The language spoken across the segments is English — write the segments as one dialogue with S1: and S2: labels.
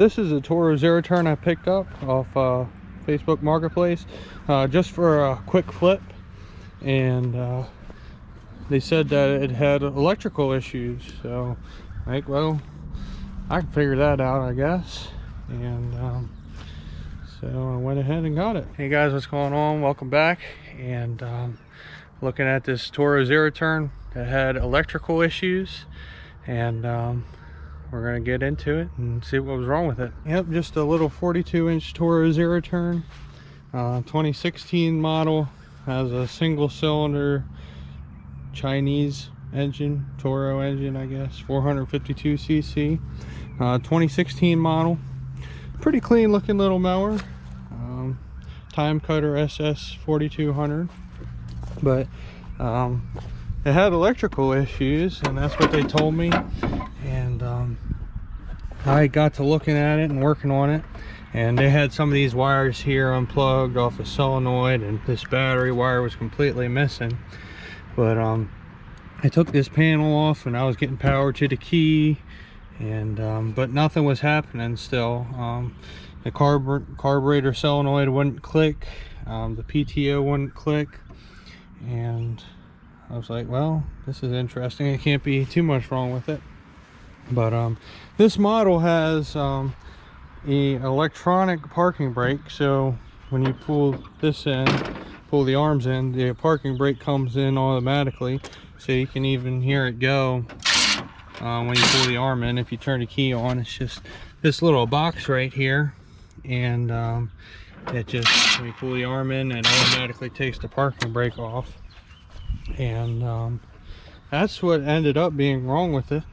S1: This is a Toro zero turn I picked up off Facebook Marketplace just for a quick flip, and they said that it had electrical issues. So like, well, I can figure that out, I guess. And so I went ahead and got it. Hey guys, what's going on? Welcome back. And looking at this Toro zero turn that had electrical issues, and we're gonna get into it and see what was wrong with it. Yep, just a little 42-inch Toro zero turn, 2016 model. Has a single cylinder Chinese engine, Toro engine, I guess, 452 cc, 2016 model. Pretty clean looking little mower, time cutter SS 4200, but it had electrical issues, and that's what they told me. And I got to looking at it and working on it, and they had some of these wires here unplugged off a solenoid, and this battery wire was completely missing. But I took this panel off and I was getting power to the key, and but nothing was happening still. The carburetor solenoid wouldn't click, the PTO wouldn't click, and I was like, well, this is interesting. It can't be too much wrong with it. But this model has a electronic parking brake, so when you pull this in, pull the arms in, the parking brake comes in automatically, so you can even hear it go when you pull the arm in. If you turn the key on, it's just this little box right here, and it just, when you pull the arm in, it automatically takes the parking brake off. And that's what ended up being wrong with it.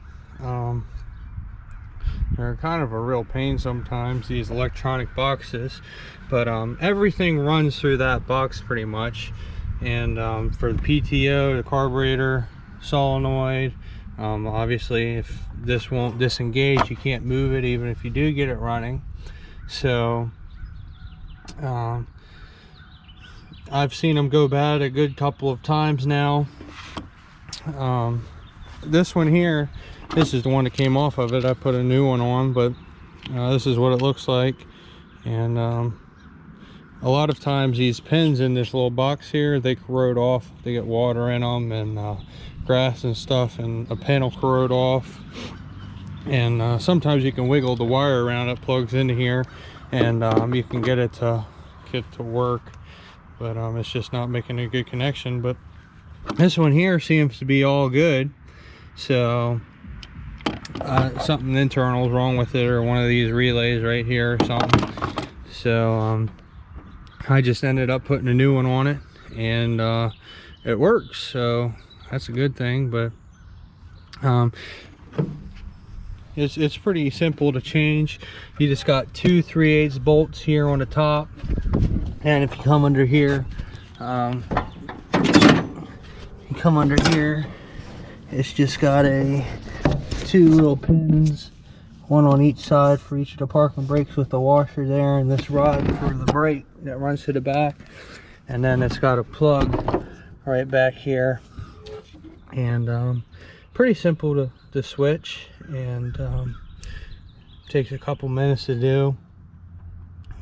S1: They're kind of a real pain sometimes, these electronic boxes, but everything runs through that box pretty much. And for the PTO, the carburetor solenoid, obviously if this won't disengage, you can't move it even if you do get it running. So I've seen them go bad a good couple of times now. This one here, this is the one that came off of it. I put a new one on, but this is what it looks like. And a lot of times these pins in this little box here, they corrode off. They get water in them and grass and stuff, and a pin will corrode off. And sometimes you can wiggle the wire around, it plugs into here, and you can get it to work, but it's just not making a good connection. But this one here seems to be all good. So something internal is wrong with it, or one of these relays right here or something. So I just ended up putting a new one on it, and it works, so that's a good thing. But it's pretty simple to change. You just got two 3/8 bolts here on the top, and if you come under here, it's just got two little pins, one on each side for each of the parking brakes, with the washer there, and this rod for the brake that runs to the back. And then it's got a plug right back here, and pretty simple to switch, and takes a couple minutes to do,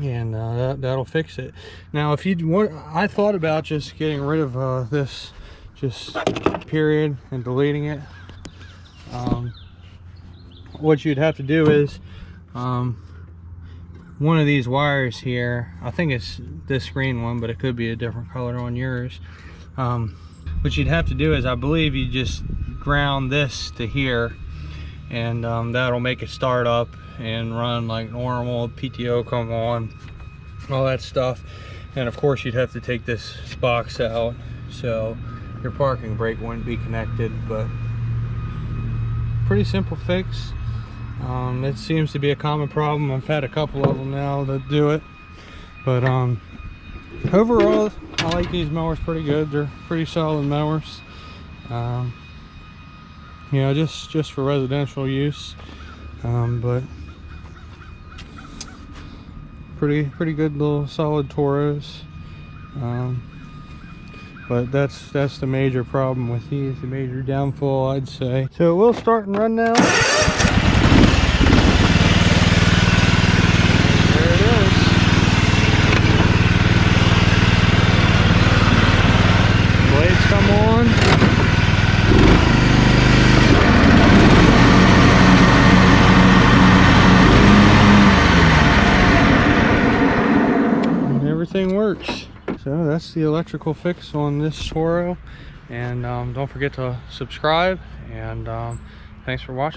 S1: and that'll fix it. Now if you want, I thought about just getting rid of this, just period, and deleting it. What you'd have to do is one of these wires here, I think it's this green one, but it could be a different color on yours. What you'd have to do is, I believe you just ground this to here, and that'll make it start up and run like normal, PTO come on, all that stuff. And of course you'd have to take this box out, so your parking brake wouldn't be connected. But pretty simple fix. It seems to be a common problem. I've had a couple of them now that do it, but overall I like these mowers pretty good. They're pretty solid mowers, you know, just for residential use, but pretty good little solid Toros. But that's the major problem with these, the major downfall, I'd say. So we'll start and run now. everything works. So that's the electrical fix on this Toro, and don't forget to subscribe, and thanks for watching.